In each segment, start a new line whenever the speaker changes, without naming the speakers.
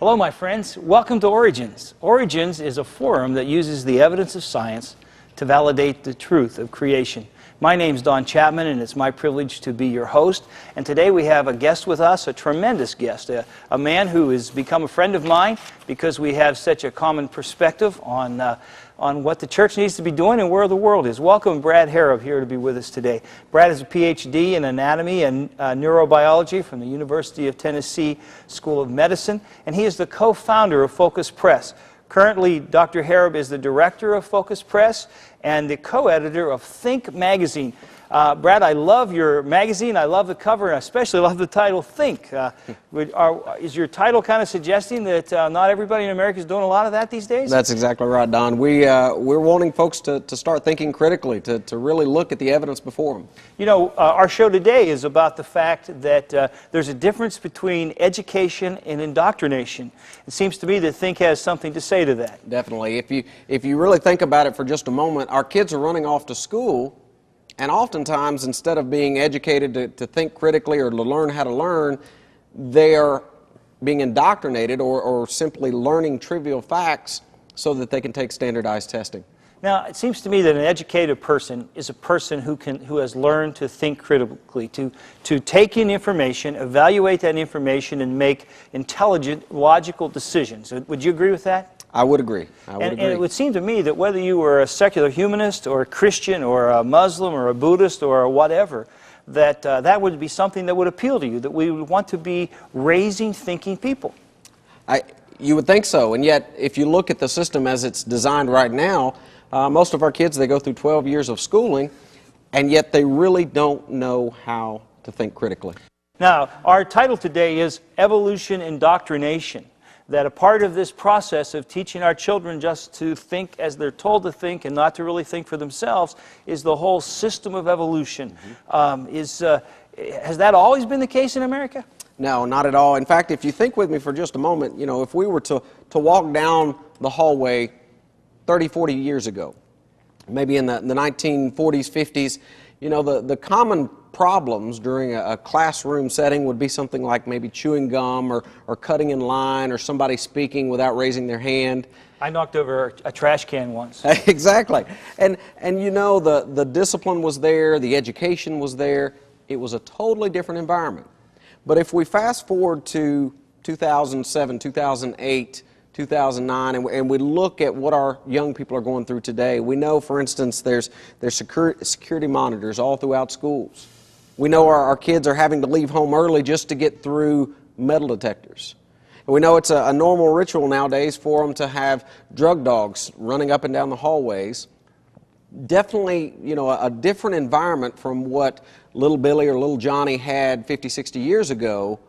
Hello, my friends. Welcome to Origins. Origins is a forum that uses the evidence of science to validate the truth of creation. My name's Don Chapman, and it's my privilege to be your host. And today we have a guest with us, a tremendous guest, a man who has become a friend of mine because we have such a common perspective on what the church needs to be doing and where the world is. Welcome, Brad Harem, here to be with us today. Brad is a PhD in anatomy and neurobiology from the University of Tennessee School of Medicine, and he is the co-founder of Focus Press. Currently, Dr. Harem is the director of Focus Press and the co-editor of Think magazine. Brad, I love your magazine. I love the cover, and I especially love the title, Think. Is your title kind of suggesting that not everybody in America is doing a lot of that these days?
That's exactly right, Don. We're wanting folks to start thinking critically, to really look at the evidence before them.
You know, our show today is about the fact that there's a difference between education and indoctrination. It seems to me that Think has something to say to that.
Definitely. If you really think about it for just a moment, our kids are running off to school, and oftentimes, instead of being educated to think critically or to learn how to learn, they are being indoctrinated or simply learning trivial facts so that they can take standardized testing.
Now, it seems to me that an educated person is a person who has learned to think critically, to take in information, evaluate that information, and make intelligent, logical decisions. Would you agree with that?
I would agree.
And it would seem to me that whether you were a secular humanist or a Christian or a Muslim or a Buddhist or whatever, that that would be something that would appeal to you, that we would want to be raising thinking people.
You would think so, and yet if you look at the system as it's designed right now, most of our kids, they go through 12 years of schooling, and yet they really don't know how to think critically.
Now, our title today is Evolution Indoctrination. That a part of this process of teaching our children just to think as they're told to think and not to really think for themselves is the whole system of evolution. Has that always been the case in America?
No, not at all. In fact, if you think with me for just a moment, you know, if we were to walk down the hallway 30, 40 years ago, maybe in the 1940s, 50s, you know, the common problems during a classroom setting would be something like maybe chewing gum or cutting in line or somebody speaking without raising their hand.
I knocked over a trash can once.
Exactly. And you know, the discipline was there, the education was there. It was a totally different environment. But if we fast forward to 2007, 2008, 2009, and we look at what our young people are going through today, we know, for instance, there's security monitors all throughout schools. We know our kids are having to leave home early just to get through metal detectors. And we know it's a normal ritual nowadays for them to have drug dogs running up and down the hallways. Definitely, you know, a different environment from what little Billy or little Johnny had 50, 60 years ago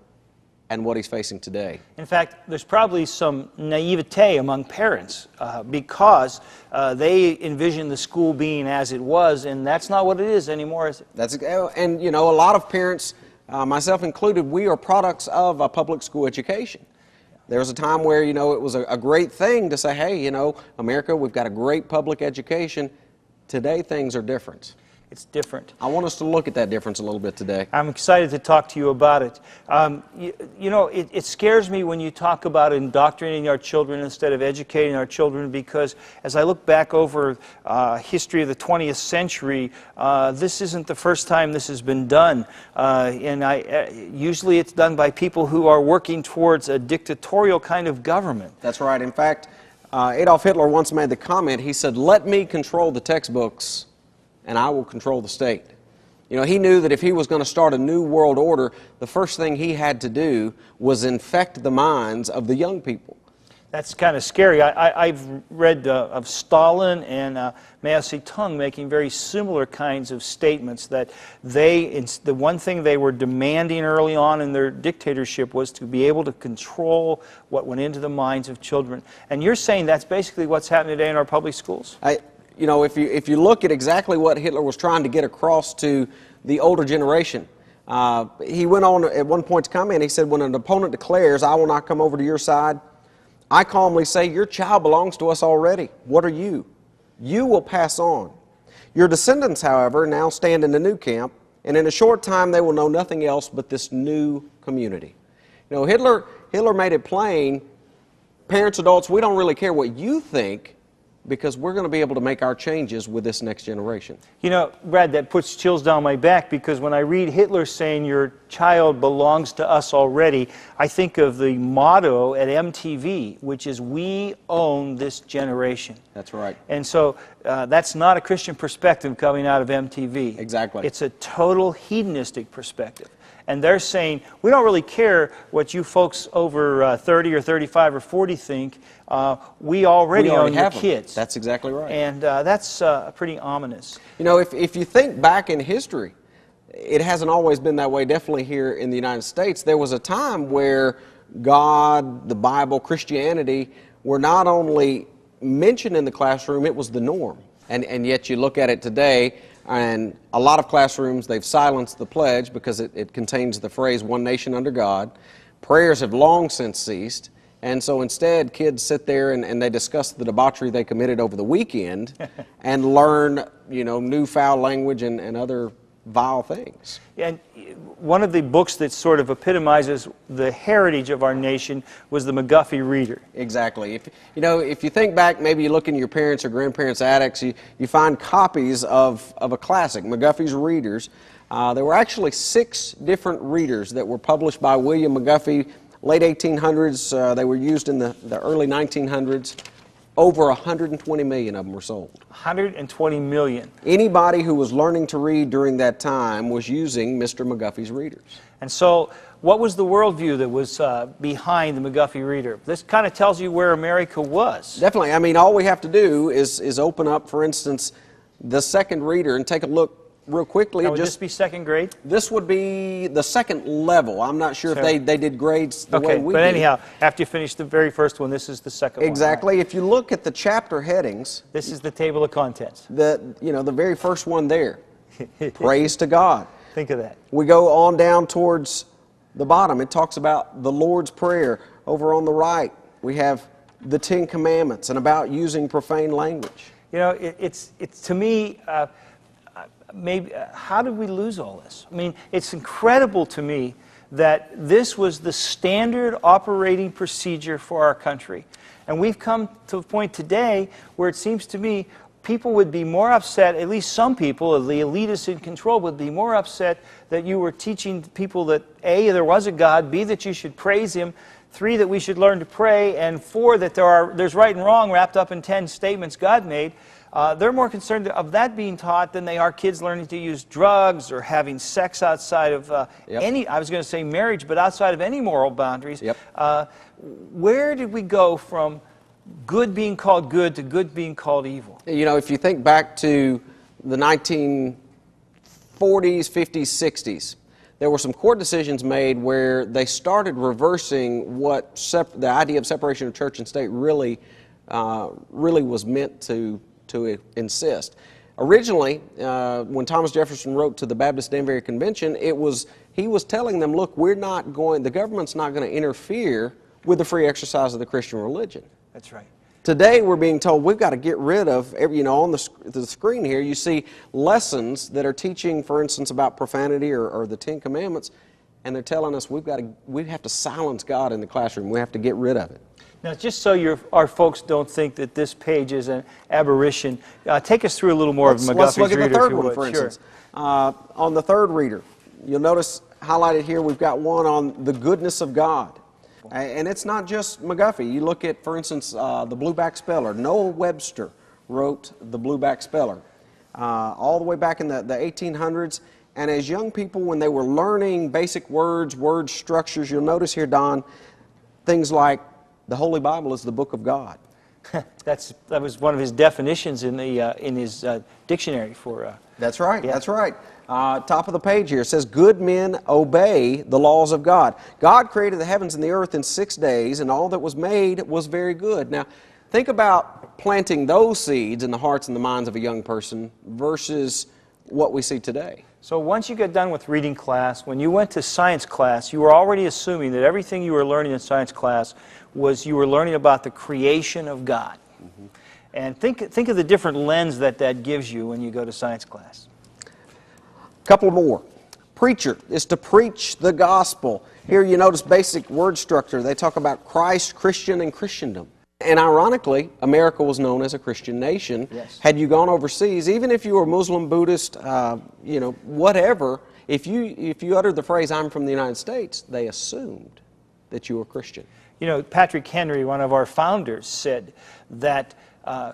and what he's facing today. In
fact, there's probably some naivete among parents because they envision the school being as it was, and that's not what it is anymore, is it?
And you know, a lot of parents, myself included, we are products of a public school education. There was a time where, you know, it was a great thing to say, hey, you know, America, we've got a great public education. Today, things are different.
It's different.
I want us to look at that difference a little bit today.
I'm excited to talk to you about it. You know, it scares me when you talk about indoctrinating our children instead of educating our children, because as I look back over history of the 20th century, this isn't the first time this has been done. Usually it's done by people who are working towards a dictatorial kind of government.
That's right. In fact, Adolf Hitler once made the comment, he said, "Let me control the textbooks, and I will control the state." You know, he knew that if he was going to start a new world order, the first thing he had to do was infect the minds of the young people.
That's kind of scary. I've read of Stalin and Mao Zedong making very similar kinds of statements, that the one thing they were demanding early on in their dictatorship was to be able to control what went into the minds of children. And you're saying that's basically what's happening today in our public schools?
You know, if you look at exactly what Hitler was trying to get across to the older generation, he went on at one point to comment, he said, when an opponent declares, "I will not come over to your side," I calmly say, "Your child belongs to us already. What are you? You will pass on. Your descendants, however, now stand in the new camp, and in a short time they will know nothing else but this new community." You know, Hitler made it plain parents, adults, we don't really care what you think, because we're going to be able to make our changes with this next generation.
You know, Brad, that puts chills down my back, because when I read Hitler saying your child belongs to us already, I think of the motto at MTV, which is "We own this generation."
That's right.
And so that's not a Christian perspective coming out of MTV.
Exactly.
It's a total hedonistic perspective. And they're saying, we don't really care what you folks over 30 or 35 or 40 think. We already own your kids.
That's exactly right.
And that's pretty ominous.
You know, if you think back in history, it hasn't always been that way. Definitely here in the United States, there was a time where God, the Bible, Christianity were not only mentioned in the classroom, it was the norm. And yet you look at it today, and a lot of classrooms, they've silenced the pledge because it contains the phrase, "one nation under God." Prayers have long since ceased. And so instead, kids sit there and they discuss the debauchery they committed over the weekend and learn, you know, new foul language and other vile things.
And one of the books that sort of epitomizes the heritage of our nation was the McGuffey Reader.
Exactly. If you think back, maybe you look in your parents' or grandparents' attics, you find copies of a classic, McGuffey's Readers. There were actually 6 different readers that were published by William McGuffey, late 1800s. They were used in the early 1900s. Over 120 million of them were sold.
120 million.
Anybody who was learning to read during that time was using Mr. McGuffey's Readers.
And so, what was the worldview that was behind the McGuffey Reader? This kind of tells you where America was.
Definitely. I mean, all we have to do is open up, for instance, the second reader and take a look real quickly.
Now, would this be second grade?
This would be the second level. I'm not sure if they did grades the way we did.
But anyhow, after you finish the very first one, this is the second one.
Exactly.
Right?
If you look at the chapter headings,
this is the table of contents.
The very first one there, praise to God.
Think of that.
We go on down towards the bottom. It talks about the Lord's Prayer. Over on the right, we have the 10 Commandments and about using profane language.
You know, it's to me, maybe how did we lose all this? I mean, it's incredible to me that this was the standard operating procedure for our country. And we've come to a point today where it seems to me people would be more upset, at least some people, the elitists in control, would be more upset that you were teaching people that A, there was a God, B, that you should praise Him, 3, that we should learn to pray, and 4, that there's right and wrong wrapped up in 10 statements God made. They're more concerned of that being taught than they are kids learning to use drugs or having sex outside of any, I was going to say marriage, but outside of any moral boundaries.
Yep.
Where did we go from good being called good to good being called evil?
You know, if you think back to the 1940s, 50s, 60s, there were some court decisions made where they started reversing what the idea of separation of church and state really was meant to insist. Originally, when Thomas Jefferson wrote to the Baptist Danbury Convention, he was telling them, look, the government's not going to interfere with the free exercise of the Christian religion.
That's right.
Today, we're being told we've got to get rid of, on the screen here, you see lessons that are teaching, for instance, about profanity or the 10 Commandments, and they're telling us we have to silence God in the classroom. We have to get rid of it.
Now, just so our folks don't think that this page is an aberration, take us through a little more of McGuffey's Reader.
Let's look at the third one, for instance. On the third reader, you'll notice highlighted here we've got one on the goodness of God. And it's not just McGuffey. You look at, for instance, the Blueback Speller. Noah Webster wrote the Blueback Speller all the way back in the 1800s. And as young people, when they were learning basic words, word structures, you'll notice here, Don, things like the Holy Bible is the book of God.
That was one of his definitions in his dictionary for.
That's right. Yeah. That's right. Top of the page here, it says, good men obey the laws of God. God created the heavens and the earth in 6 days, and all that was made was very good. Now, think about planting those seeds in the hearts and the minds of a young person versus what we see today.
So once you get done with reading class, when you went to science class, you were already assuming that everything you were learning in science class was you were learning about the creation of God. Mm-hmm. And think of the different lens that gives you when you go to science class.
Couple more. Preacher is to preach the gospel. Here you notice basic word structure. They talk about Christ, Christian, and Christendom. And ironically, America was known as a Christian nation.
Yes.
Had you gone overseas, even if you were Muslim, Buddhist, whatever, if you uttered the phrase, "I'm from the United States," they assumed that you were Christian.
You know, Patrick Henry, one of our founders, said that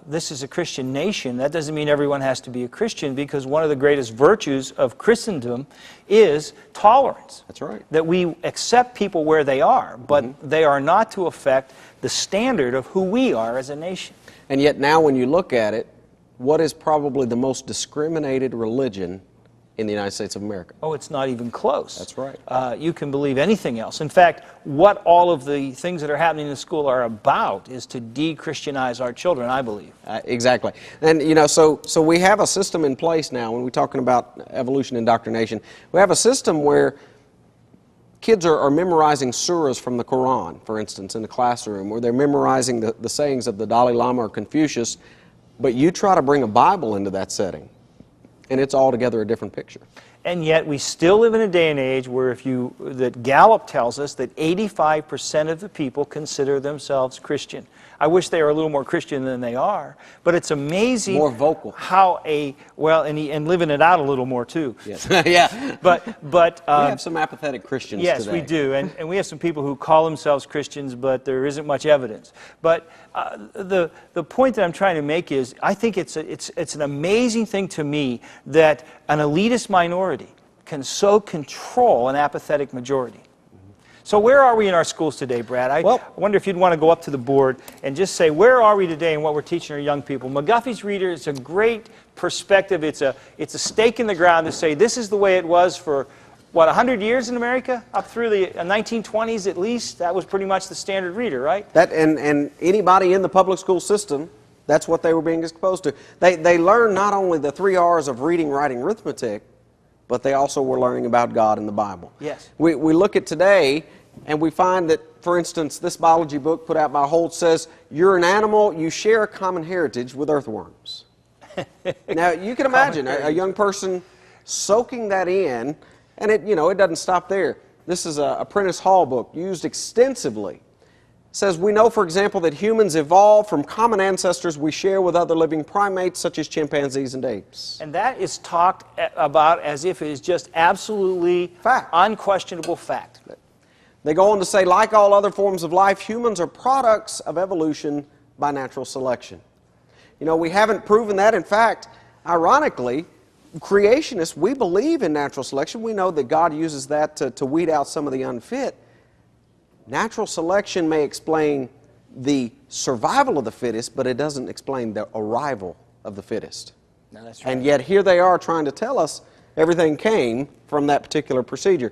this is a Christian nation. That doesn't mean everyone has to be a Christian, because one of the greatest virtues of Christendom is tolerance.
That's right.
That we accept people where they are, but they are not to affect the standard of who we are as a nation.
And yet now when you look at it, what is probably the most discriminated religion in the United States of America?
Oh, it's not even close.
That's right.
You can believe anything else. In fact, what all of the things that are happening in the school are about is to de-Christianize our children, I believe.
Exactly. And, so we have a system in place now, when we're talking about evolution indoctrination, we have a system where kids are memorizing surahs from the Quran, for instance, in the classroom, or they're memorizing the sayings of the Dalai Lama or Confucius, but you try to bring a Bible into that setting, and it's altogether a different picture.
And yet we still live in a day and age where that Gallup tells us that 85% of the people consider themselves Christian. I wish they were a little more Christian than they are, but it's amazing.
More vocal.
How and living it out a little more too.
Yes. Yeah.
But
we have some apathetic Christians
yes,
today.
we do, and we have some people who call themselves Christians, but there isn't much evidence. But the point that I'm trying to make is, I think it's an amazing thing to me that an elitist minority can so control an apathetic majority. So where are we in our schools today, Brad? I wonder if you'd want to go up to the board and just say, where are we today in what we're teaching our young people? McGuffey's Reader is a great perspective. It's a stake in the ground to say this is the way it was for, 100 years in America? Up through the 1920s at least? That was pretty much the standard reader, right?
That and anybody in the public school system, that's what they were being exposed to. They learned not only the 3 R's of reading, writing, arithmetic, but they also were learning about God and the Bible.
Yes.
We look at today, and we find that, for instance, this biology book put out by Holt says, you're an animal, you share a common heritage with earthworms. Now, you can imagine a young person soaking that in, and it doesn't stop there. This is a Prentice Hall book used extensively. It says, we know, for example, that humans evolved from common ancestors we share with other living primates such as chimpanzees and apes.
And that is talked about as if it is just absolutely
fact.
Unquestionable fact.
They go on to say, like all other forms of life, humans are products of evolution by natural selection. We haven't proven that. In fact, ironically, creationists, we believe in natural selection. We know that God uses that to weed out some of the unfit. Natural selection may explain the survival of the fittest, but it doesn't explain the arrival of the fittest.
No, that's right.
And yet here they are trying to tell us everything came from that particular procedure.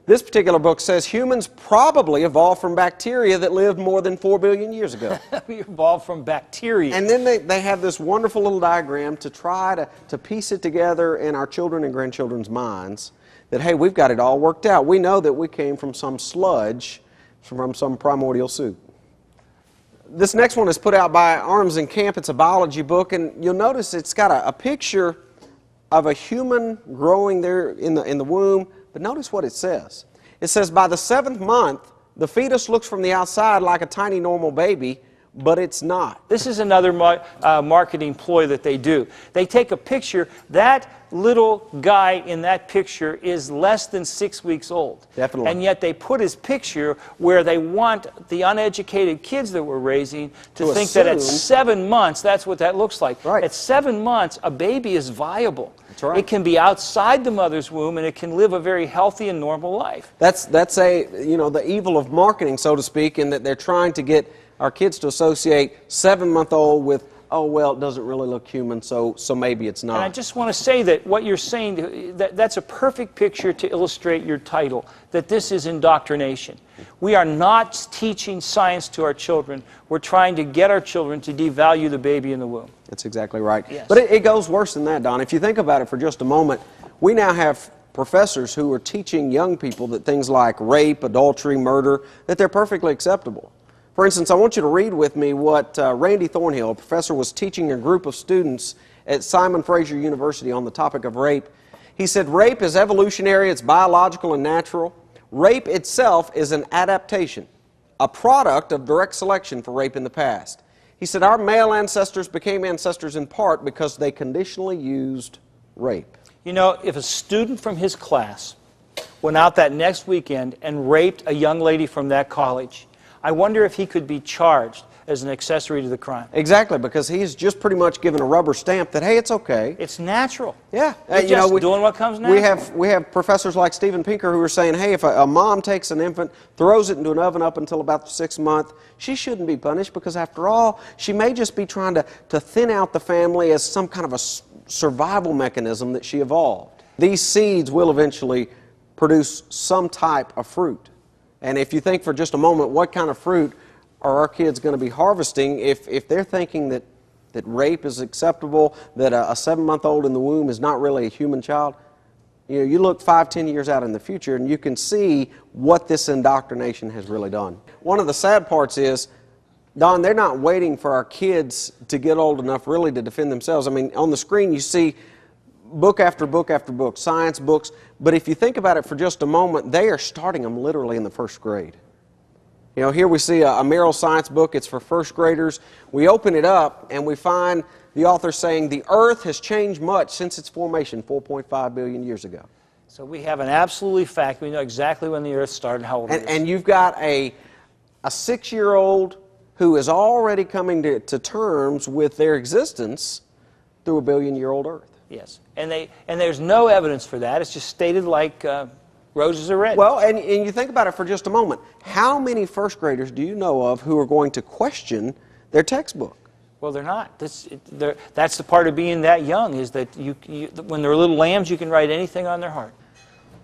This particular book says humans probably evolved from bacteria that lived more than 4 billion years ago.
We evolved from bacteria.
And then they have this wonderful little diagram to try to piece it together in our children and grandchildren's minds that, hey, we've got it all worked out. We know that we came from some sludge, from some primordial soup. This next one is put out by Arms and Camp. It's a biology book, and you'll notice it's got a picture of a human growing there in the womb. But notice what it says. It says, by the 7th month, the fetus looks from the outside like a tiny normal baby, but it's not.
This is another marketing ploy that they do. They take a picture. That little guy in that picture is less than 6 weeks old.
Definitely.
And yet they put his picture where they want the uneducated kids that we're raising to think that at 7 months, that's what that looks like.
Right.
At 7 months, a baby is viable.
That's right.
It can be outside the mother's womb, and it can live a very healthy and normal life.
That's the evil of marketing, so to speak, in that they're trying to get our kids to associate 7-month-old with, oh, well, it doesn't really look human, so maybe it's not.
And I just want to say that what you're saying, that's a perfect picture to illustrate your title, that this is indoctrination. We are not teaching science to our children. We're trying to get our children to devalue the baby in the womb.
That's exactly right.
Yes.
But it goes worse than that, Don. If you think about it for just a moment, we now have professors who are teaching young people that things like rape, adultery, murder, that they're perfectly acceptable. For instance, I want you to read with me what Randy Thornhill, a professor, was teaching a group of students at Simon Fraser University on the topic of rape. He said, rape is evolutionary, it's biological and natural. Rape itself is an adaptation, a product of direct selection for rape in the past. He said our male ancestors became ancestors in part because they conditionally used rape.
You know, if a student from his class went out that next weekend and raped a young lady from that college, I wonder if he could be charged as an accessory to the crime.
Exactly, because he's just pretty much given a rubber stamp that, hey, it's okay.
It's natural.
Yeah.
Doing what comes natural.
We have professors like Steven Pinker who are saying, hey, if a mom takes an infant, throws it into an oven up until about the 6th month, she shouldn't be punished because, after all, she may just be trying to thin out the family as some kind of a survival mechanism that she evolved. These seeds will eventually produce some type of fruit. And if you think for just a moment, what kind of fruit are our kids going to be harvesting if they're thinking that rape is acceptable, that a 7-month-old in the womb is not really a human child? You know, you look 5-10 years out in the future and you can see what this indoctrination has really done. One of the sad parts is, Don, they're not waiting for our kids to get old enough really to defend themselves. I mean, on the screen you see book after book after book, science books, but if you think about it for just a moment, they are starting them literally in the 1st grade. You know, here we see a Merrill science book. It's for 1st graders. We open it up and we find the author saying the earth has changed much since its formation 4.5 billion years ago.
So we have an absolutely fact. We know exactly when the earth started, how old it is.
And you've got a 6-year-old who is already coming to terms with their existence through a billion-year-old earth.
Yes, and there's no evidence for that. It's just stated like roses are red.
Well, and you think about it for just a moment. How many 1st graders do you know of who are going to question their textbook?
Well, they're not. That's the part of being that young, is that when they're little lambs, you can write anything on their heart.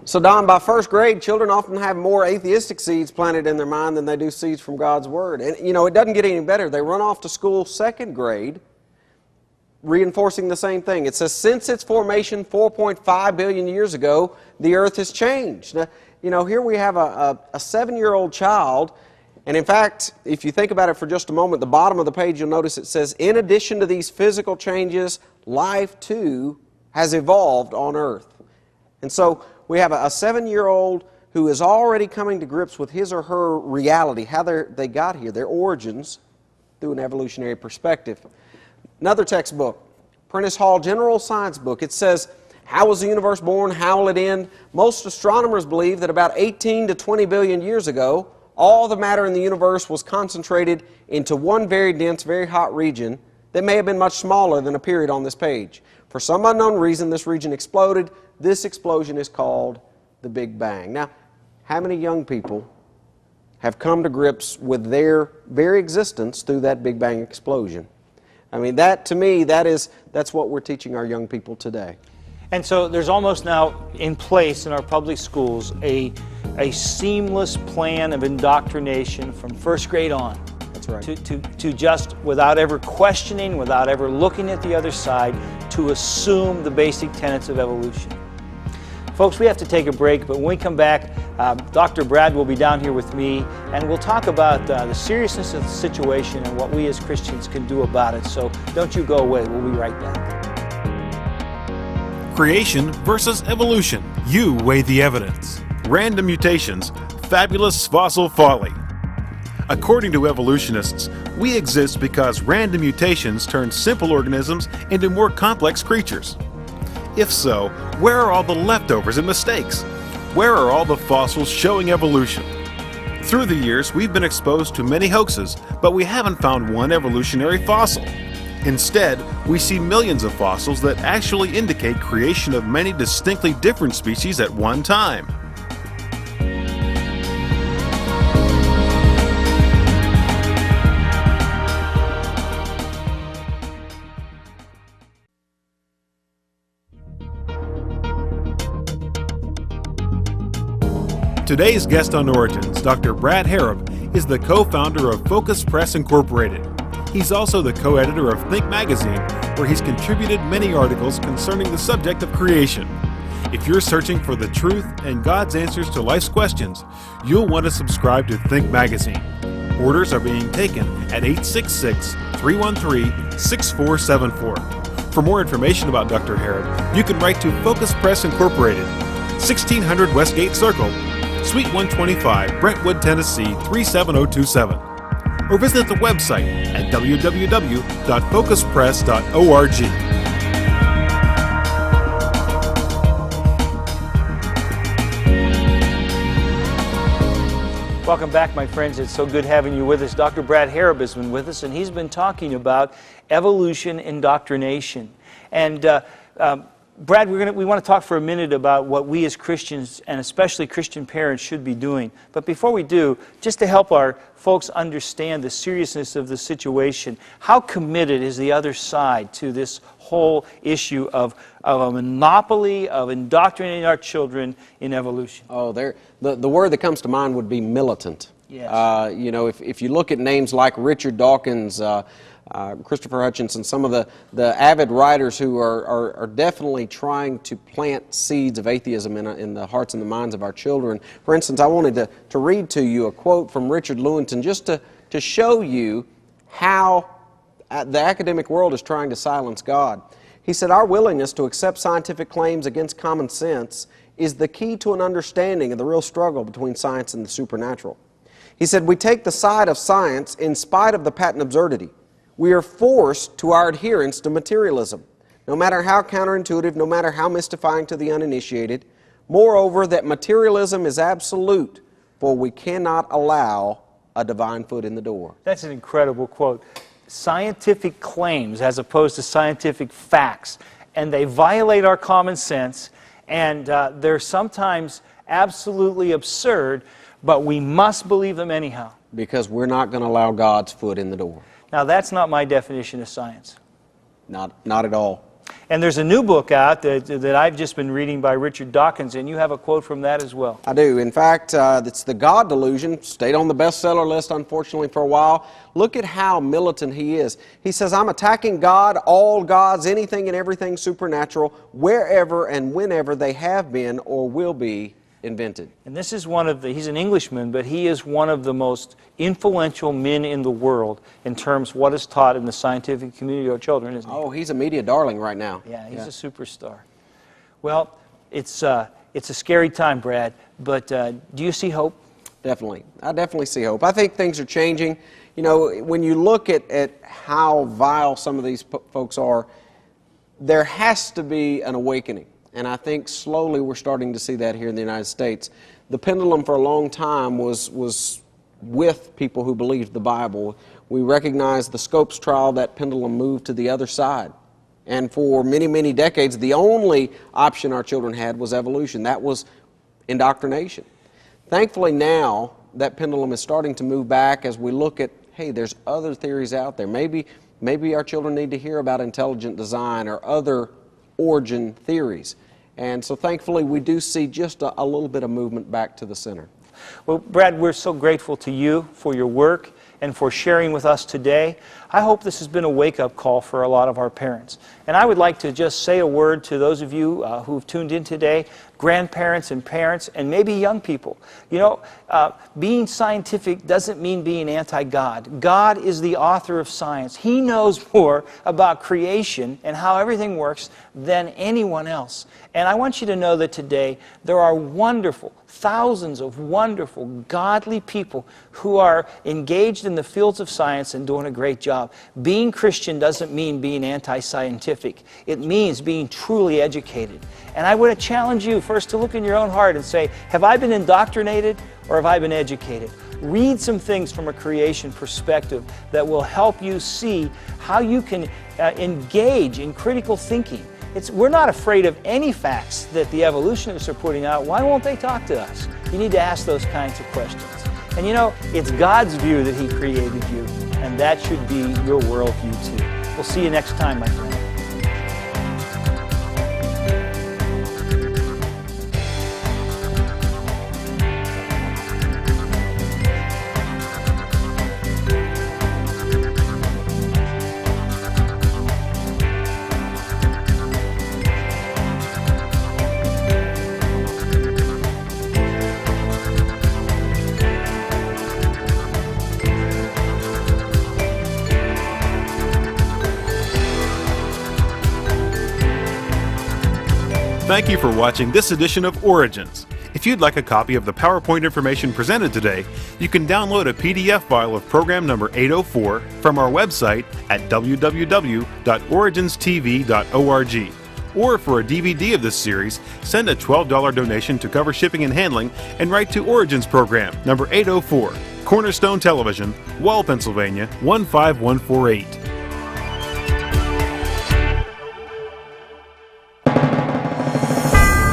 So, Don, by 1st grade, children often have more atheistic seeds planted in their mind than they do seeds from God's Word. And, you know, it doesn't get any better. They run off to school 2nd grade, reinforcing the same thing. It says, since its formation 4.5 billion years ago, the earth has changed. Now, you know, here we have a 7-year-old child, and in fact, if you think about it for just a moment, the bottom of the page, you'll notice it says, in addition to these physical changes, life too has evolved on earth. And so we have a 7-year-old who is already coming to grips with his or her reality, how they got here, their origins, through an evolutionary perspective. Another textbook, Prentice Hall General Science book. It says, how was the universe born? How will it end? Most astronomers believe that about 18 to 20 billion years ago, all the matter in the universe was concentrated into one very dense, very hot region that may have been much smaller than a period on this page. For some unknown reason, this region exploded. This explosion is called the Big Bang. Now, how many young people have come to grips with their very existence through that Big Bang explosion? I mean, that, to me, that's what we're teaching our young people today.
And so there's almost now in place in our public schools a seamless plan of indoctrination from 1st grade on.
That's right.
To just, without ever questioning, without ever looking at the other side, to assume the basic tenets of evolution. Folks, we have to take a break, but when we come back, Dr. Brad will be down here with me, and we'll talk about the seriousness of the situation and what we as Christians can do about it. So don't you go away. We'll be right back.
Creation versus evolution. You weigh the evidence. Random mutations. Fabulous fossil folly. According to evolutionists, we exist because random mutations turn simple organisms into more complex creatures. If so, where are all the leftovers and mistakes? Where are all the fossils showing evolution? Through the years, we've been exposed to many hoaxes, but we haven't found one evolutionary fossil. Instead, we see millions of fossils that actually indicate creation of many distinctly different species at one time. Today's guest on Origins, Dr. Brad Harem, is the co-founder of Focus Press Incorporated. He's also the co-editor of Think Magazine, where he's contributed many articles concerning the subject of creation. If you're searching for the truth and God's answers to life's questions, you'll want to subscribe to Think Magazine. Orders are being taken at 866-313-6474. For more information about Dr. Harem, you can write to Focus Press Incorporated, 1600 Westgate Circle, Suite 125, Brentwood, Tennessee 37027. Or visit the website at www.focuspress.org.
Welcome back, my friends. It's so good having you with us. Dr. Brad Harem has been with us, and he's been talking about evolution indoctrination. And Brad, we want to talk for a minute about what we as Christians, and especially Christian parents, should be doing. But before we do, just to help our folks understand the seriousness of the situation, how committed is the other side to this whole issue of a monopoly of indoctrinating our children in evolution?
Oh, the word that comes to mind would be militant.
Yes.
You know, if you look at names like Richard Dawkins, Christopher Hutchinson, some of the avid writers who are definitely trying to plant seeds of atheism in the hearts and the minds of our children. For instance, I wanted to read to you a quote from Richard Lewontin just to show you how the academic world is trying to silence God. He said, "Our willingness to accept scientific claims against common sense is the key to an understanding of the real struggle between science and the supernatural." He said, "We take the side of science in spite of the patent absurdity. We are forced to our adherence to materialism, no matter how counterintuitive, no matter how mystifying to the uninitiated. Moreover, that materialism is absolute, for we cannot allow a divine foot in the door."
That's an incredible quote. Scientific claims as opposed to scientific facts, and they violate our common sense, and they're sometimes absolutely absurd, but we must believe them anyhow.
Because we're not going to allow God's foot in the door.
Now, that's not my definition of science.
Not at all.
And there's a new book out that I've just been reading by Richard Dawkins, and you have a quote from that as well.
I do. In fact, it's The God Delusion. Stayed on the bestseller list, unfortunately, for a while. Look at how militant he is. He says, "I'm attacking God, all gods, anything and everything supernatural, wherever and whenever they have been or will be invented."
And this is he's an Englishman, but he is one of the most influential men in the world in terms of what is taught in the scientific community to our children, isn't he?
Oh, he's a media darling right now.
Yeah, he's a superstar. Well, it's a scary time, Brad, but do you see hope?
Definitely. I definitely see hope. I think things are changing. You know, when you look at how vile some of these folks are, there has to be an awakening. And I think slowly we're starting to see that here in the United States. The pendulum for a long time was with people who believed the Bible. We recognize the Scopes trial, that pendulum moved to the other side. And for many, many decades, the only option our children had was evolution. That was indoctrination. Thankfully now, that pendulum is starting to move back as we look at, hey, there's other theories out there. Maybe our children need to hear about intelligent design or other origin theories. And so thankfully we do see just a little bit of movement back to the center.
Well, Brad, we're so grateful to you for your work and for sharing with us today. I hope this has been a wake-up call for a lot of our parents. And I would like to just say a word to those of you who've tuned in today, grandparents and parents, and maybe young people. You know, being scientific doesn't mean being anti-God. God is the author of science. He knows more about creation and how everything works than anyone else. And I want you to know that today there are thousands of wonderful, godly people who are engaged in the fields of science and doing a great job. Being Christian doesn't mean being anti-scientific. It means being truly educated. And I want to challenge you first to look in your own heart and say, have I been indoctrinated or have I been educated? Read some things from a creation perspective that will help you see how you can engage in critical thinking. We're not afraid of any facts that the evolutionists are putting out. Why won't they talk to us? You need to ask those kinds of questions. And you know, it's God's view that He created you, and that should be your worldview too. We'll see you next time, my friend.
Thank you for watching this edition of Origins. If If you'd like a copy of the PowerPoint information presented today, you can download a PDF file of program number 804 from our website at www.originstv.org. Or for a DVD of this series, send a $12 donation to cover shipping and handling and write to Origins Program number 804, Cornerstone Television, Wall, Pennsylvania 15148.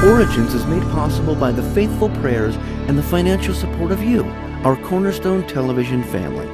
Origins is made possible by the faithful prayers and the financial support of you, our Cornerstone Television family.